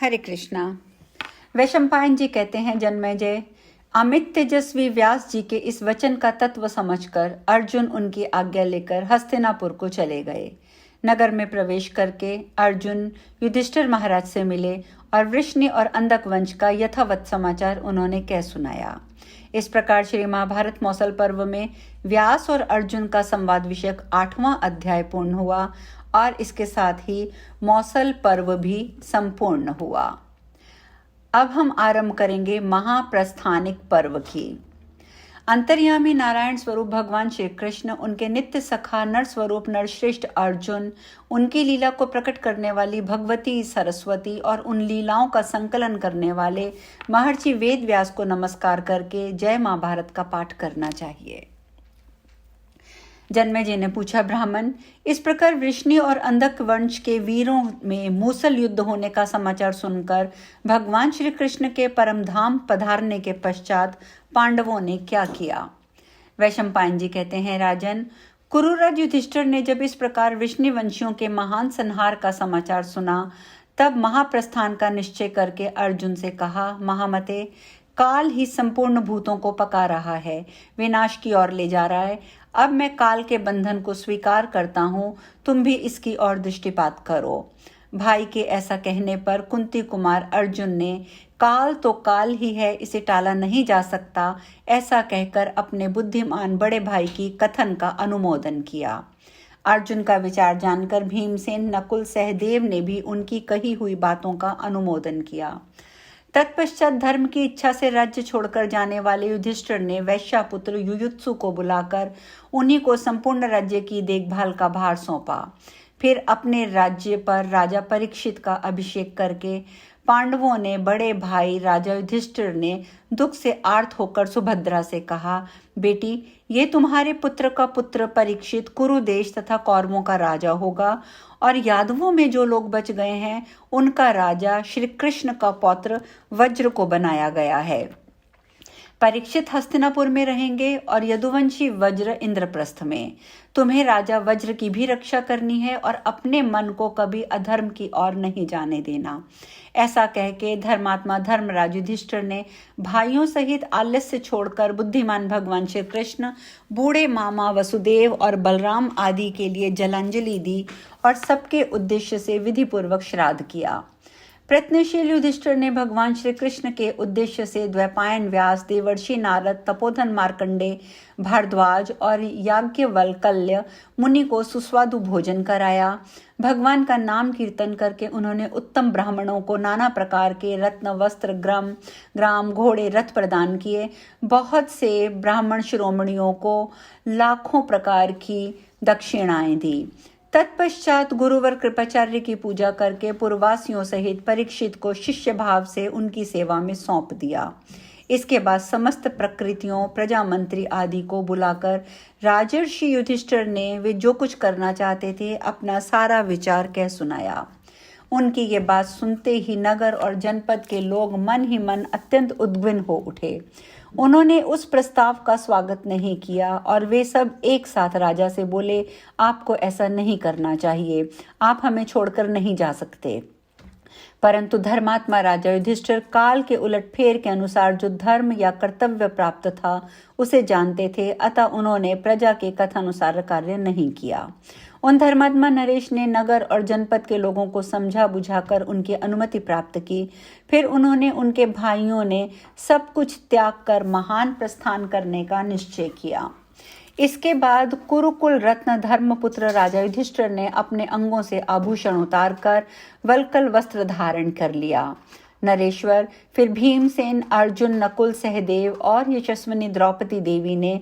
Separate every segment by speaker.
Speaker 1: हरे कृष्णा। वैशंपायन जी कहते हैं, जन्मेजय, अमित तेजस्वी व्यास जी के इस वचन का तत्व समझकर अर्जुन उनकी आज्ञा लेकर हस्तिनापुर को चले गए। नगर में प्रवेश करके अर्जुन युधिष्ठिर महाराज से मिले और वृष्णि और अंधक वंश का यथावत समाचार उन्होंने कह सुनाया। इस प्रकार श्री महाभारत मौसल पर्व में व्यास और अर्जुन का संवाद विषयक 8वां अध्याय पूर्ण हुआ और इसके साथ ही मौसल पर्व भी संपूर्ण हुआ। अब हम आरंभ करेंगे महाप्रस्थानिक पर्व की। अंतर्यामी नारायण स्वरूप भगवान श्री कृष्ण, उनके नित्य सखा नर स्वरूप नरश्रेष्ठ अर्जुन, उनकी लीला को प्रकट करने वाली भगवती सरस्वती और उन लीलाओं का संकलन करने वाले महर्षि वेद व्यास को नमस्कार करके जय महाभारत का पाठ करना चाहिए। जन्मेजय ने पूछा, ब्राह्मण, इस प्रकार वृष्णि और अंधक वंश के वीरों में मूसल युद्ध होने का समाचार सुनकर भगवान श्री कृष्ण के परमधाम पधारने के पश्चात पांडवों ने क्या किया? वैशंपायन जी कहते हैं, राजन, कुरुराज युधिष्ठिर ने जब इस प्रकार वृष्णि वंशियों के महान संहार का समाचार सुना, तब महाप्रस्थान का निश्चय करके अर्जुन से कहा, महामते, काल ही संपूर्ण भूतों को पका रहा है, विनाश की ओर ले जा रहा है। अब मैं काल के बंधन को स्वीकार करता हूँ, तुम भी इसकी ओर दृष्टिपात करो। भाई के ऐसा कहने पर कुंती कुमार अर्जुन ने काल तो काल ही है, इसे टाला नहीं जा सकता, ऐसा कहकर अपने बुद्धिमान बड़े भाई की कथन का अनुमोदन किया। अर्जुन का विचार जानकर भीमसेन, नकुल, सहदेव ने भी उनकी कही हुई बातों का अनुमोदन किया। तत्पश्चात धर्म की इच्छा से राज्य छोड़कर जाने वाले युधिष्ठिर ने वैश्यापुत्र युयुत्सु को बुलाकर उन्हीं को संपूर्ण राज्य की देखभाल का भार सौंपा। फिर अपने राज्य पर राजा परीक्षित का अभिषेक करके पांडवों ने बड़े भाई राजा युधिष्ठिर ने दुख से आर्त होकर सुभद्रा से कहा, बेटी, ये तुम्हारे पुत्र का पुत्र परीक्षित कुरु देश तथा कौरवों का राजा होगा और यादवों में जो लोग बच गए हैं उनका राजा श्री कृष्ण का पौत्र वज्र को बनाया गया है। परीक्षित हस्तिनापुर में रहेंगे और यदुवंशी वज्र इंद्रप्रस्थ में। तुम्हें राजा वज्र की भी रक्षा करनी है और अपने मन को कभी अधर्म की ओर नहीं जाने देना। ऐसा कह के धर्मात्मा धर्मराज युधिष्ठिर ने भाइयों सहित आलस्य छोड़कर बुद्धिमान भगवान श्री कृष्ण, बूढ़े मामा वसुदेव और बलराम आदि के लिए जलांजलि दी और सबके उद्देश्य से विधिपूर्वक श्राद्ध किया। प्रयत्नशील युधिष्ठिर ने भगवान श्री कृष्ण के उद्देश्य से द्वैपायन व्यास, देवर्षि नारद, तपोधन मार्कंडे, भारद्वाज और याज्ञवल्क्य मुनि को सुस्वादु भोजन कराया। भगवान का नाम कीर्तन करके उन्होंने उत्तम ब्राह्मणों को नाना प्रकार के रत्न, वस्त्र, ग्राम, घोड़े, रथ प्रदान किए। बहुत से ब्राह्मण शिरोमणियों को लाखों प्रकार की दक्षिणाएं दी। तत्पश्चात गुरुवर कृपाचार्य की पूजा करके पूर्ववासियों सहित परीक्षित को शिष्य भाव से उनकी सेवा में सौंप दिया। इसके बाद समस्त प्रकृतियों, प्रजामंत्री आदि को बुलाकर राजर्षि युधिष्ठिर ने वे जो कुछ करना चाहते थे अपना सारा विचार कह सुनाया। उनकी ये बात सुनते ही नगर और जनपद के लोग मन ही मन अत्यंत उद्विग्न हो उठे। उन्होंने उस प्रस्ताव का स्वागत नहीं किया और वे सब एक साथ राजा से बोले, आपको ऐसा नहीं करना चाहिए, आप हमें छोड़कर नहीं जा सकते। परंतु धर्मात्मा राजा युधिष्ठिर काल के उलटफेर के अनुसार जो धर्म या कर्तव्य प्राप्त था उसे जानते थे, अतः उन्होंने प्रजा के कथानुसार कार्य नहीं किया। उन धर्मात्मा नरेश ने नगर और जनपद के लोगों को समझा बुझाकर उनकी अनुमति प्राप्त की। फिर उन्होंने उनके भाइयों ने सब कुछ त्याग कर महान प्रस्थान करने का निश्चय किया। इसके बाद कुरुकुल रत्न धर्मपुत्र राजा युधिष्ठिर ने अपने अंगों से आभूषण उतारकर वल्कल वस्त्र धारण कर लिया। नरेश्वर, फिर भीमसेन, अर्जुन, नकुल, सहदेव और यशस्विनी द्रौपदी देवी ने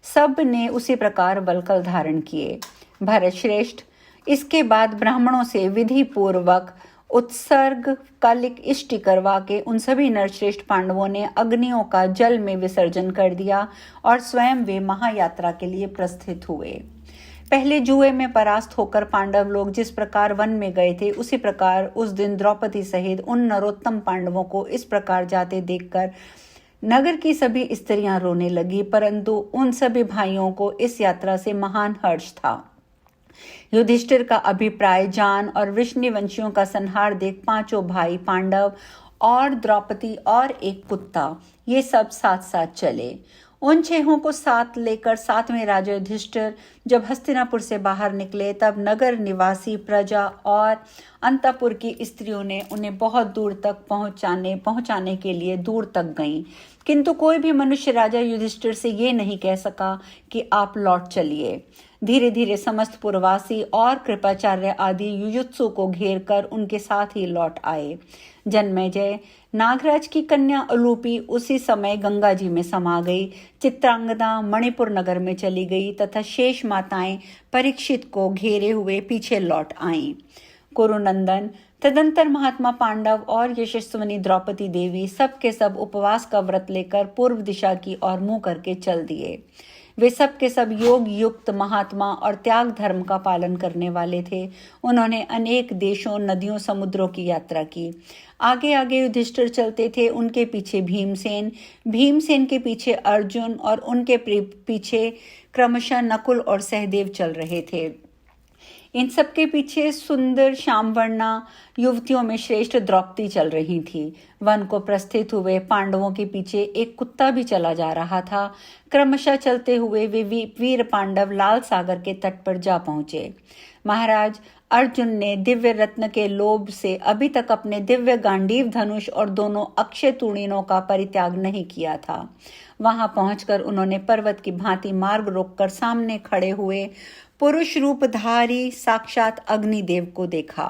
Speaker 1: सब ने उसी प्रकार वल्कल धारण किए। भरत श्रेष्ठ, इसके बाद ब्राह्मणों से विधि पूर्वक उत्सर्ग कालिक इष्टि करवा के उन सभी नरश्रेष्ठ पांडवों ने अग्नियों का जल में विसर्जन कर दिया और स्वयं वे महायात्रा के लिए प्रस्थित हुए। पहले जुए में परास्त होकर पांडव लोग जिस प्रकार वन में गए थे उसी प्रकार उस दिन द्रौपदी सहित उन नरोत्तम पांडवों को इस प्रकार जाते देखकर नगर की सभी स्त्रियां रोने लगी, परंतु उन सभी भाइयों को इस यात्रा से महान हर्ष था। युधिष्ठिर का अभिप्राय जान और वृष्णिवंशियों का संहार देख पांचों भाई पांडव और द्रौपदी और एक कुत्ता ये सब साथ साथ चले। उन छहों को साथ लेकर सातवें राजा युधिष्ठिर जब हस्तिनापुर से बाहर निकले तब नगर निवासी प्रजा और अंतपुर की स्त्रियों ने उन्हें बहुत दूर तक पहुंचाने के लिए दूर तक गईं, किंतु कोई भी मनुष्य राजा युधिष्ठिर से ये नहीं कह सका कि आप लौट चलिए। धीरे धीरे समस्त पुरवासी और कृपाचार्य आदि युयुत्सु को घेर कर उनके साथ ही लौट आए। जन्मेजय नागराज की कन्या अलूपी उसी समय गंगा जी में समा गई। चित्रांगदा मणिपुर नगर में चली गई तथा शेष माताएं परीक्षित को घेरे हुए पीछे लौट आईं। कुरुनंदन तदंतर महात्मा पांडव और यशस्विनी द्रौपदी देवी सब के सब उपवास का व्रत लेकर पूर्व दिशा की ओर मुंह करके चल दिए। वे सब के सब योग युक्त महात्मा और त्याग धर्म का पालन करने वाले थे। उन्होंने अनेक देशों नदियों समुद्रों की यात्रा की। आगे आगे युधिष्ठिर चलते थे, उनके पीछे भीमसेन के पीछे अर्जुन और उनके पीछे क्रमशः नकुल और सहदेव चल रहे थे। इन सबके पीछे सुंदर श्यामवर्णा युवतियों में श्रेष्ठ द्रौपदी चल रही थी। वन को प्रस्थित हुए पांडवों के पीछे एक कुत्ता भी चला जा रहा था। क्रमशः चलते हुए वे वीर पांडव लाल सागर के तट पर जा पहुंचे। महाराज अर्जुन ने दिव्य रत्न के लोभ से अभी तक अपने दिव्य गांडीव धनुष और दोनों अक्षय तूणीनों का परित्याग नहीं किया था। वहां पहुंचकर उन्होंने पर्वत की भांति मार्ग रोककर सामने खड़े हुए पुरुष रूपधारी साक्षात अग्निदेव को देखा।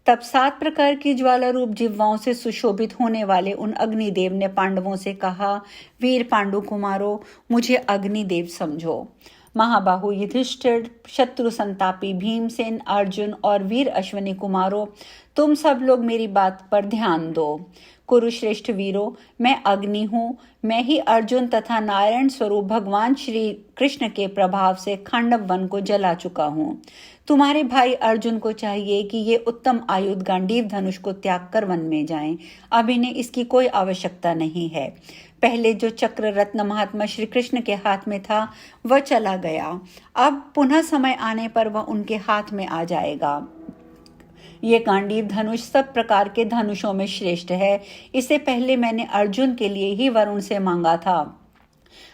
Speaker 1: तब 7 प्रकार की ज्वाला रूप जिह्वाओं से सुशोभित होने वाले उन अग्निदेव ने पांडवों से कहा, वीर पांडु कुमारों, मुझे अग्निदेव समझो। महाबाहु युधिष्ठिर, शत्रु संतापी भीमसेन, अर्जुन और वीर अश्विनी कुमारों, तुम सब लोग मेरी बात पर ध्यान दो। कुरुश्रेष्ठ वीरों, मैं अग्नि हूँ। मैं ही अर्जुन तथा नारायण स्वरूप भगवान श्री कृष्ण के प्रभाव से खांडव वन को जला चुका हूँ। तुम्हारे भाई अर्जुन को चाहिए कि ये उत्तम आयुध गांडीव धनुष को त्याग कर वन में जाएं। अब इन्हें इसकी कोई आवश्यकता नहीं है। पहले जो चक्र रत्न महात्मा श्री कृष्ण के हाथ में था वह चला गया। अब पुनः समय आने पर वह उनके हाथ में आ जाएगा। ये गांडीव धनुष सब प्रकार के धनुषों में श्रेष्ठ है। इसे पहले मैंने अर्जुन के लिए ही वरुण से मांगा था।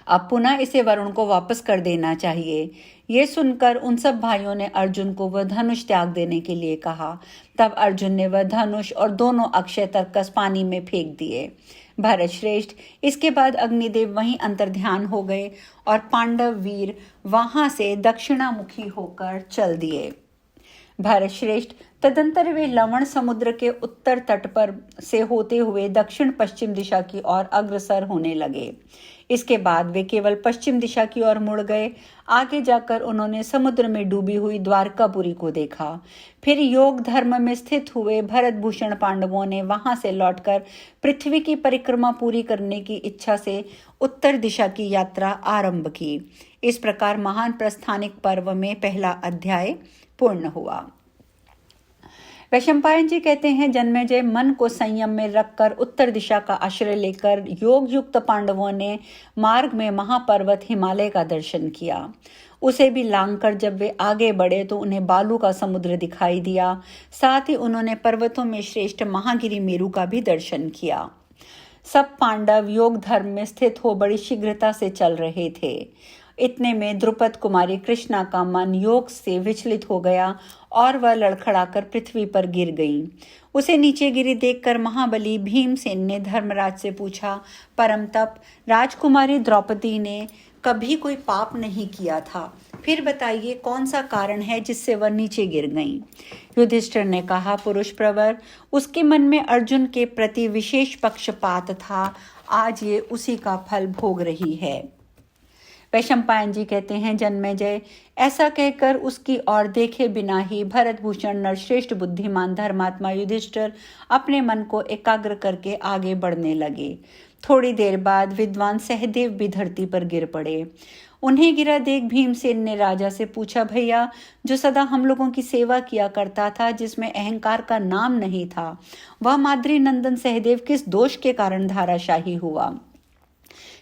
Speaker 1: अब पुनः इसे वरुण को वापस कर देना चाहिए। ये सुनकर उन सब भाइयों ने अर्जुन को वह धनुष त्याग देने के लिए कहा। तब अर्जुन ने वह धनुष और दोनों अक्षय तरकस पानी में फेंक दिए। भरत श्रेष्ठ, इसके बाद अग्निदेव वहीं अंतर्ध्यान हो गए और पांडव वीर वहां से दक्षिणामुखी होकर चल दिए। भारत श्रेष्ठ, तदंतर वे लवण समुद्र के उत्तर तट पर से होते हुए दक्षिण पश्चिम दिशा की ओर अग्रसर होने लगे। इसके बाद वे केवल पश्चिम दिशा की ओर मुड़ गए। आगे जाकर उन्होंने समुद्र में डूबी हुई द्वारकापुरी को देखा। फिर योग धर्म में स्थित हुए भरत भूषण पांडवों ने वहां से लौटकर पृथ्वी की परिक्रमा पूरी करने की इच्छा से उत्तर दिशा की यात्रा आरंभ की। इस प्रकार महान प्रस्थानिक पर्व में पहला अध्याय पूर्ण हुआ। वैशंपायन जी कहते हैं, जन्मेजय मन को संयम में रखकर उत्तर दिशा का आश्रय लेकर योग युक्त पांडवों ने मार्ग में महापर्वत हिमालय का दर्शन किया। उसे भी लांघकर जब वे आगे बढ़े तो उन्हें बालू का समुद्र दिखाई दिया। साथ ही उन्होंने पर्वतों में श्रेष्ठ महागिरी मेरु का भी दर्शन किया। सब पांडव योग धर्म में स्थित हो बड़ी शीघ्रता से चल रहे थे। इतने में द्रुपद कुमारी कृष्णा का मन योग से विचलित हो गया और वह लड़खड़ाकर पृथ्वी पर गिर गई। उसे नीचे गिरी देखकर महाबली भीमसेन ने धर्मराज से पूछा, परम तप, राजकुमारी द्रौपदी ने कभी कोई पाप नहीं किया था, फिर बताइए कौन सा कारण है जिससे वह नीचे गिर गईं? युधिष्ठिर ने कहा, पुरुष प्रवर, उसके मन में अर्जुन के प्रति विशेष पक्षपात था। आज ये उसी का फल भोग रही है। वैशंपायन जी कहते हैं, जन्मेजय, ऐसा कहकर उसकी ओर देखे बिना ही भरत भूषण नरश्रेष्ठ बुद्धिमान धर्मात्मा युधिष्ठिर अपने मन को एकाग्र करके आगे बढ़ने लगे। थोड़ी देर बाद विद्वान सहदेव भी धरती पर गिर पड़े। उन्हें गिरा देख भीमसेन ने राजा से पूछा, भैया, जो सदा हम लोगों की सेवा किया करता था, जिसमें अहंकार का नाम नहीं था, वह माद्री नंदन सहदेव किस दोष के कारण धाराशाही हुआ?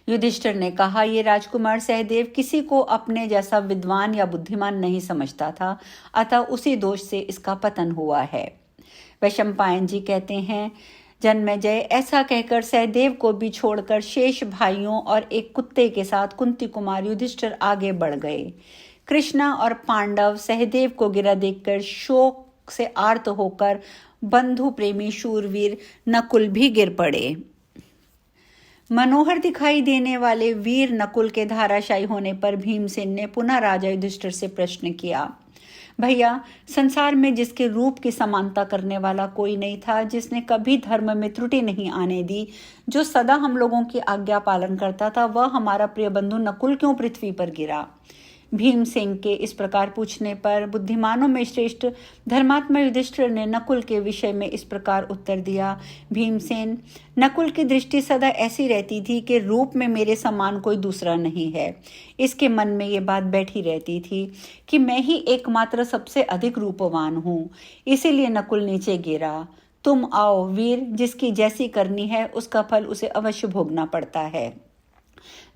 Speaker 1: युधिष्ठिर ने कहा, ये राजकुमार सहदेव किसी को अपने जैसा विद्वान या बुद्धिमान नहीं समझता था, अतः उसी दोष से इसका पतन हुआ है। वैशंपायन जी कहते हैं, जन्मेजय ऐसा कहकर सहदेव को भी छोड़कर शेष भाइयों और एक कुत्ते के साथ कुंती कुमार युधिष्ठिर आगे बढ़ गए। कृष्णा और पांडव सहदेव को गिरा देखकर शोक से आर्त होकर बंधु प्रेमी शूरवीर नकुल भी गिर पड़े। मनोहर दिखाई देने वाले वीर नकुल के धाराशायी होने पर भीमसेन ने पुनः राजा युधिष्ठिर से प्रश्न किया, भैया, संसार में जिसके रूप की समानता करने वाला कोई नहीं था, जिसने कभी धर्म में त्रुटि नहीं आने दी, जो सदा हम लोगों की आज्ञा पालन करता था, वह हमारा प्रिय बंधु नकुल क्यों पृथ्वी पर गिरा? भीमसेन के इस प्रकार पूछने पर बुद्धिमानों में श्रेष्ठ धर्मात्मा युधिष्ठिर ने नकुल के विषय में इस प्रकार उत्तर दिया, भीमसेन, नकुल की दृष्टि सदा ऐसी रहती थी कि रूप में मेरे समान कोई दूसरा नहीं है। इसके मन में ये बात बैठी रहती थी कि मैं ही एकमात्र सबसे अधिक रूपवान हूँ, इसीलिए नकुल नीचे गिरा। तुम आओ वीर, जिसकी जैसी करनी है उसका फल उसे अवश्य भोगना पड़ता है।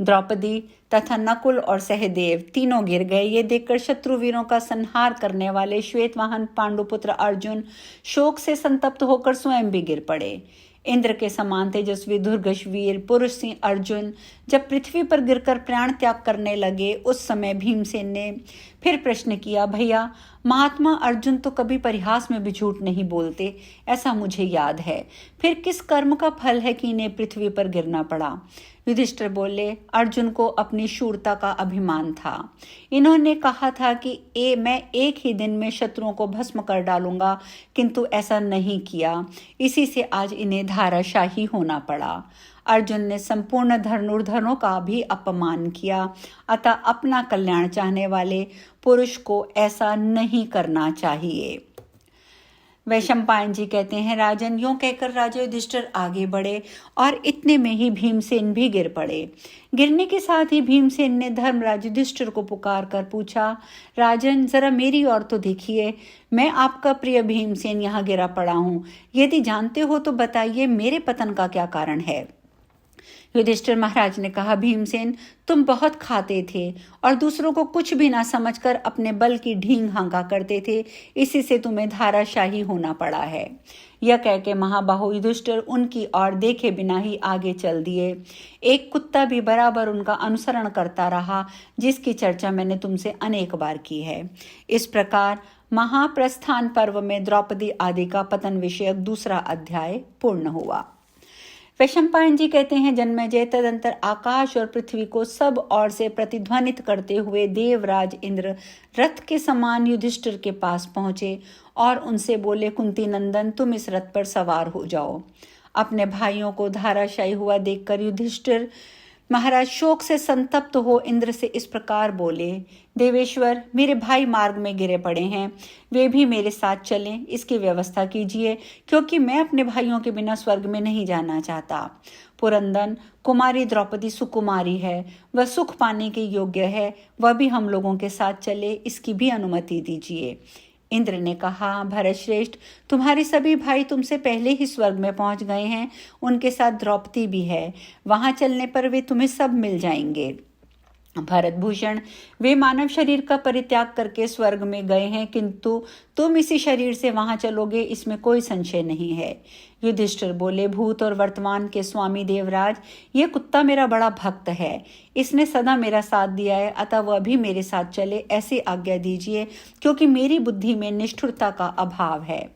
Speaker 1: द्रौपदी तथा नकुल और सहदेव तीनों गिर गए। ये देखकर शत्रुवीरों का संहार करने वाले श्वेतवाहन पांडुपुत्र अर्जुन शोक से संतप्त होकर स्वयं भी गिर पड़े। इंद्र के समान तेजस्वी दुर्गश वीर पुरुष सिंह अर्जुन जब पृथ्वी पर गिरकर प्राण त्याग करने लगे, उस समय भीमसेन ने फिर प्रश्न किया, भैया, महात्मा अर्जुन तो कभी परिहास में भी झूठ नहीं बोलते, ऐसा मुझे याद है। फिर किस कर्म का फल है कि इन्हें पृथ्वी पर गिरना पड़ा? युधिष्ठिर बोले, अर्जुन को अपनी शूरता का अभिमान था। इन्होंने कहा था कि मैं एक ही दिन में शत्रुओं को भस्म कर डालूंगा, किंतु ऐसा नहीं किया, इसी से आज इन्हें धाराशाही होना पड़ा। अर्जुन ने संपूर्ण धनुर्धरों का भी अपमान किया, अतः अपना कल्याण चाहने वाले पुरुष को ऐसा नहीं करना चाहिए। वैशंपायन जी कहते हैं, राजन, यूं कहकर राजा युधिष्ठिर आगे बढ़े और इतने में ही भीमसेन भी गिर पड़े। गिरने के साथ ही भीमसेन ने धर्मराज युधिष्ठिर को पुकार कर पूछा, राजन, जरा मेरी ओर तो देखिए, मैं आपका प्रिय भीमसेन यहाँ गिरा पड़ा हूँ। यदि जानते हो तो बताइए, मेरे पतन का क्या कारण है? युधिष्ठिर महाराज ने कहा, भीमसेन, तुम बहुत खाते थे और दूसरों को कुछ भी ना समझकर अपने बल की ढींग हांका करते थे, इसी से तुम्हें धाराशाही होना पड़ा है। यह कह के महाबाहु युधिष्ठिर उनकी ओर देखे बिना ही आगे चल दिए। एक कुत्ता भी बराबर उनका अनुसरण करता रहा, जिसकी चर्चा मैंने तुमसे अनेक बार की है। इस प्रकार महाप्रस्थान पर्व में द्रौपदी आदि का पतन विषयक दूसरा अध्याय पूर्ण हुआ। वैशंपायन जी कहते हैं, जन्मेजय, तदंतर आकाश और पृथ्वी को सब ओर से प्रतिध्वनित करते हुए देवराज इंद्र रथ के समान युधिष्ठिर के पास पहुंचे और उनसे बोले, कुंती नंदन, तुम इस रथ पर सवार हो जाओ। अपने भाइयों को धाराशायी हुआ देखकर युधिष्ठिर महाराज शोक से संतप्त हो इंद्र से इस प्रकार बोले, देवेश्वर, मेरे भाई मार्ग में गिरे पड़े हैं, वे भी मेरे साथ चलें, इसकी व्यवस्था कीजिए, क्योंकि मैं अपने भाइयों के बिना स्वर्ग में नहीं जाना चाहता। पुरंदन, कुमारी द्रौपदी सुकुमारी है, वह सुख पाने के योग्य है, वह भी हम लोगों के साथ चले, इसकी भी अनुमति दीजिए। इंद्र ने कहा, भरतश्रेष्ठ, तुम्हारे सभी भाई तुमसे पहले ही स्वर्ग में पहुंच गए हैं, उनके साथ द्रौपदी भी है, वहां चलने पर वे तुम्हें सब मिल जाएंगे। भरतभूषण, वे मानव शरीर का परित्याग करके स्वर्ग में गए हैं, किंतु तुम इसी शरीर से वहां चलोगे, इसमें कोई संशय नहीं है। युधिष्ठिर बोले, भूत और वर्तमान के स्वामी देवराज, ये कुत्ता मेरा बड़ा भक्त है, इसने सदा मेरा साथ दिया है, अतः वह भी मेरे साथ चले, ऐसी आज्ञा दीजिए, क्योंकि मेरी बुद्धि में निष्ठुरता का अभाव है।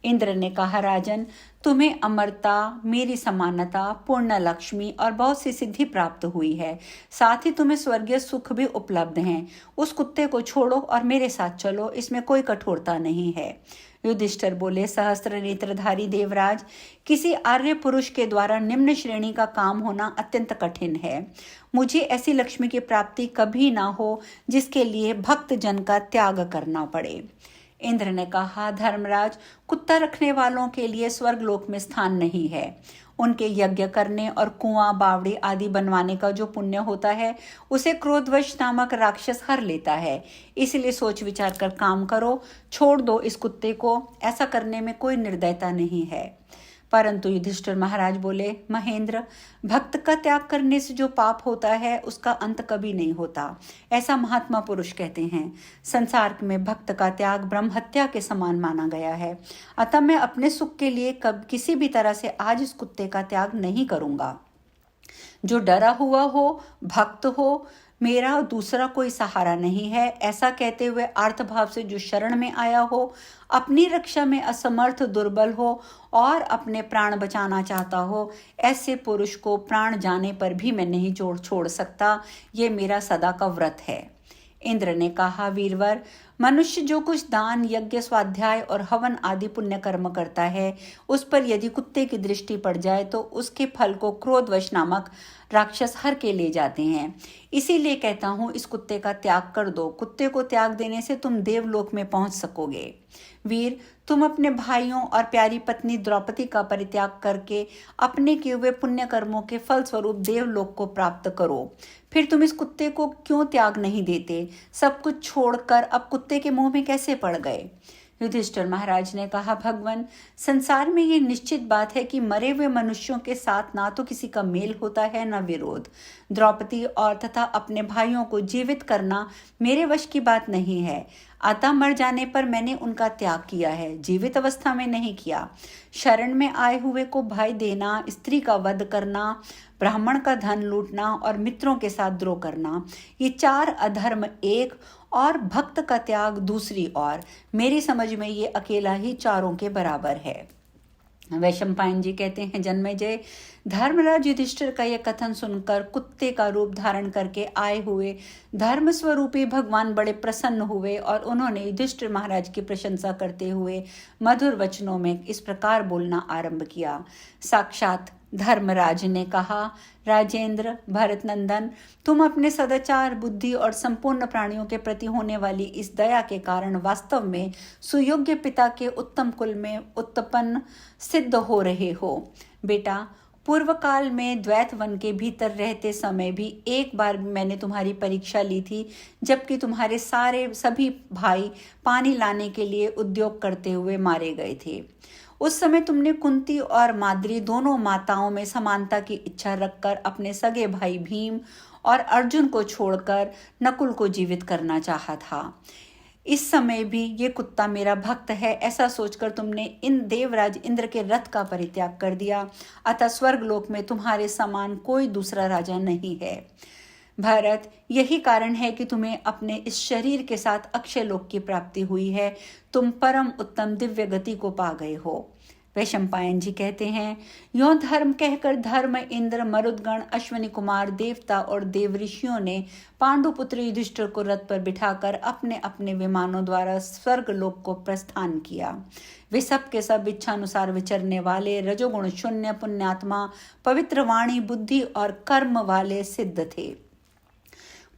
Speaker 1: इंद्र ने कहा, राजन, तुम्हें अमरता, मेरी समानता, पूर्ण लक्ष्मी और बहुत सी सिद्धि प्राप्त हुई है, साथ ही तुम्हें स्वर्गीय सुख भी उपलब्ध हैं। उस कुत्ते को छोड़ो और मेरे साथ चलो, इसमें कोई कठोरता नहीं है। युधिष्ठिर बोले, सहस्त्र नेत्रधारी देवराज, किसी आर्य पुरुष के द्वारा निम्न श्रेणी का काम होना अत्यंत कठिन है। मुझे ऐसी लक्ष्मी की प्राप्ति कभी ना हो जिसके लिए भक्त जन का त्याग करना पड़े। इंद्र ने कहा, धर्मराज, कुत्ता रखने वालों के लिए स्वर्गलोक में स्थान नहीं है। उनके यज्ञ करने और कुआं, बावड़ी आदि बनवाने का जो पुण्य होता है, उसे क्रोधवश नामक राक्षस हर लेता है। इसलिए सोच विचार कर काम करो, छोड़ दो इस कुत्ते को, ऐसा करने में कोई निर्दयता नहीं है। परंतु युधिष्ठिर महाराज बोले, महेंद्र, भक्त का त्याग करने से जो पाप होता है उसका अंत कभी नहीं होता, ऐसा महात्मा पुरुष कहते हैं। संसार में भक्त का त्याग ब्रह्म हत्या के समान माना गया है। अतः मैं अपने सुख के लिए कब किसी भी तरह से आज इस कुत्ते का त्याग नहीं करूंगा। जो डरा हुआ हो, भक्त हो, मेरा दूसरा कोई सहारा नहीं है, ऐसा कहते हुए आर्तभाव से जो शरण में आया हो, अपनी रक्षा में असमर्थ दुर्बल हो और अपने प्राण बचाना चाहता हो, ऐसे पुरुष को प्राण जाने पर भी मैं नहीं छोड़ सकता। ये मेरा सदा का व्रत है। इंद्र ने कहा, वीरवर, मनुष्य जो कुछ दान, यज्ञ, स्वाध्याय और हवन आदि पुण्य कर्म करता है, उस पर यदि कुत्ते की दृष्टि पड़ जाए तो उसके फल को क्रोधवश नामक राक्षस हर के ले जाते हैं। इसीलिए कहता हूँ, इस कुत्ते का त्याग कर दो। कुत्ते को त्याग देने से तुम देवलोक में पहुंच सकोगे। वीर, तुम अपने भाइयों और प्यारी पत्नी द्रौपदी का परित्याग करके अपने किए हुए पुण्य कर्मों के फल स्वरूप देवलोक को प्राप्त करो। फिर तुम इस कुत्ते को क्यों त्याग नहीं देते? सब कुछ छोड़कर अब कुत्ते के मुंह में कैसे पड़ गए? युधिष्ठिर महाराज ने कहा, भगवान, संसार में ये निश्चित बात है कि मरे हुए मनुष्यों के साथ ना तो किसी का मेल होता है न विरोध। द्रौपदी और तथा अपने भाइयों को जीवित करना मेरे वश की बात नहीं है। अतः मर जाने पर मैंने उनका त्याग किया है, जीवित अवस्था में नहीं किया। शरण में आए हुए को भय देना, स्त्री का वध करना, ब्राह्मण का धन लूटना और मित्रों के साथ द्रोह करना, ये 4 अधर्म एक, और भक्त का त्याग दूसरी ओर। मेरी समझ में ये अकेला ही चारों के बराबर है। वैशंपायन जी कहते हैं, जन्मेजय, धर्मराज युधिष्ठिर का यह कथन सुनकर कुत्ते का रूप धारण करके आए हुए धर्म स्वरूपी भगवान बड़े प्रसन्न हुए और उन्होंने युधिष्ठिर महाराज की प्रशंसा करते हुए मधुर वचनों में इस प्रकार बोलना आरंभ किया। साक्षात धर्मराज ने कहा, राजेंद्र, भरत नंदन, तुम अपने सदाचार, बुद्धि और संपूर्ण प्राणियों के प्रति होने वाली इस दया के कारण वास्तव में सुयोग्य पिता के उत्तम कुल में उत्पन्न सिद्ध हो रहे हो। बेटा, पूर्व काल में द्वैत वन के भीतर रहते समय भी एक बार मैंने तुम्हारी परीक्षा ली थी, जबकि तुम्हारे सभी भाई पानी लाने के लिए उद्योग करते हुए मारे गए थे। उस समय तुमने कुंती और माद्री दोनों माताओं में समानता की इच्छा रखकर अपने सगे भाई भीम और अर्जुन को छोड़कर नकुल को जीवित करना चाहा था। इस समय भी ये कुत्ता मेरा भक्त है, ऐसा सोचकर तुमने इन देवराज इंद्र के रथ का परित्याग कर दिया। अतः स्वर्गलोक में तुम्हारे समान कोई दूसरा राजा नहीं है। भरत, यही कारण है कि तुम्हें अपने इस शरीर के साथ अक्षय लोक की प्राप्ति हुई है। तुम परम उत्तम दिव्य गति को पा गए हो। वैशंपायन जी कहते हैं, यों धर्म कहकर धर्म, इंद्र, मरुदगण, अश्वनी कुमार, देवता और देव ऋषियों ने पांडुपुत्र युधिष्ठिर को रथ पर बिठाकर अपने अपने विमानों द्वारा स्वर्ग लोक को प्रस्थान किया। वे सब के सब इच्छानुसार विचरने वाले, रजोगुण शून्य, पुण्यात्मा, पवित्र वाणी, बुद्धि और कर्म वाले सिद्ध थे।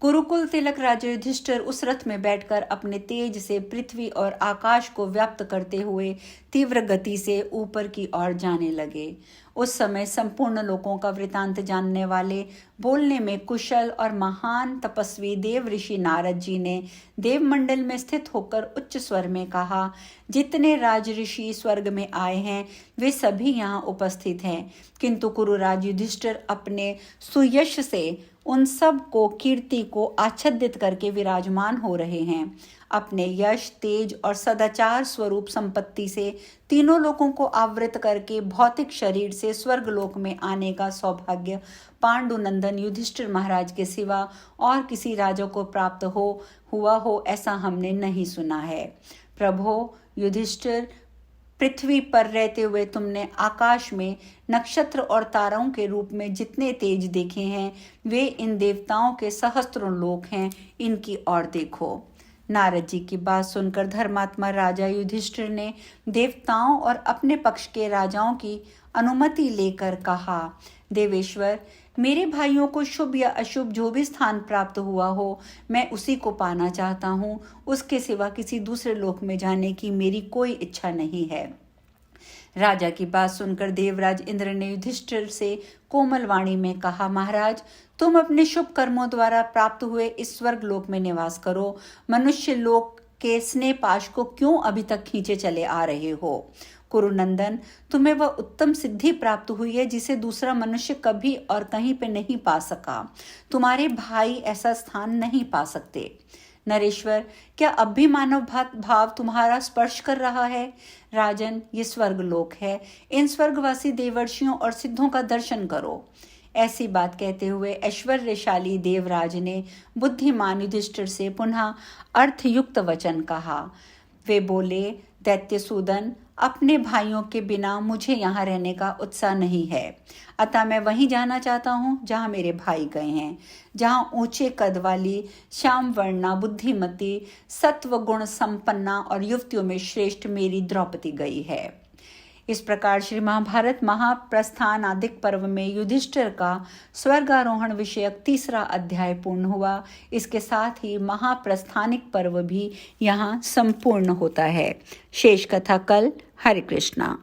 Speaker 1: कुरुकुल तिलक राजा युधिष्ठिर उस रथ में बैठकर अपने तेज से पृथ्वी और आकाश को व्याप्त करते हुए तीव्र गति से ऊपर की ओर जाने लगे। उस समय संपूर्ण लोकों का वृतांत जानने वाले, बोलने में कुशल और महान तपस्वी देव ऋषि नारद जी ने देवमंडल में स्थित होकर उच्च स्वर में कहा, जितने राज ऋषि स्वर्ग में आए हैं वे सभी यहाँ उपस्थित हैं, किंतु कुरुराज युधिष्ठिर अपने सुयश से उन सब को कीर्ति को आच्छादित करके विराजमान हो रहे हैं। अपने यश, तेज और सदाचार स्वरूप संपत्ति से तीनों लोकों को आवृत करके भौतिक शरीर से स्वर्गलोक में आने का सौभाग्य पांडुनंदन युधिष्ठिर महाराज के सिवा और किसी राजा को प्राप्त हुआ हो ऐसा हमने नहीं सुना है। प्रभो युधिष्ठिर, पृथ्वी पर रहते हुए तुमने आकाश में नक्षत्र और तारों के रूप में जितने तेज देखे हैं वे इन देवताओं के सहस्त्रों लोक हैं, इनकी ओर देखो। नारद जी की बात सुनकर धर्मात्मा राजा युधिष्ठिर ने देवताओं और अपने पक्ष के राजाओं की अनुमति लेकर कहा, देवेश्वर, मेरे भाइयों को शुभ या अशुभ जो भी स्थान प्राप्त हुआ हो मैं उसी को पाना चाहता हूँ। उसके सिवा किसी दूसरे लोक में जाने की मेरी कोई इच्छा नहीं है। राजा की बात सुनकर देवराज इंद्र ने युधिष्ठिर से कोमल वाणी में कहा, महाराज, तुम अपने शुभ कर्मों द्वारा प्राप्त हुए इस स्वर्ग लोक में निवास करो। मनुष्य लोक के स्नेह पाश को क्यों अभी तक खींचे चले आ रहे हो? कुरुनंदन, तुम्हें वह उत्तम सिद्धि प्राप्त हुई है जिसे दूसरा मनुष्य कभी और कहीं पे नहीं पा सका। तुम्हारे भाई ऐसा स्थान नहीं पा सकते। नरेश्वर, क्या अब भी मानव भाव तुम्हारा स्पर्श कर रहा है? राजन, ये स्वर्गलोक है। इन स्वर्गवासी देवर्षियों और सिद्धों का दर्शन करो। ऐसी बात कहते हुए ऐश्वर्यशाली देवराज ने बुद्धिमान युधिष्ठिर से पुनः अर्थयुक्त वचन कहा। वे बोले, दैत्यसूदन, अपने भाइयों के बिना मुझे यहाँ रहने का उत्साह नहीं है, अतः मैं वहीं जाना चाहता हूँ जहाँ मेरे भाई गए हैं, जहाँ ऊंचे कद वाली श्याम वर्णा बुद्धिमती सत्व गुण संपन्ना और युवतियों में श्रेष्ठ मेरी द्रौपदी गई है। इस प्रकार श्री महाभारत महाप्रस्थान आदिक पर्व में युधिष्ठिर का स्वर्गारोहण विषयक 3रा अध्याय पूर्ण हुआ। इसके साथ ही महाप्रस्थानिक पर्व भी यहाँ संपूर्ण होता है। शेष कथा कल। हरे कृष्णा।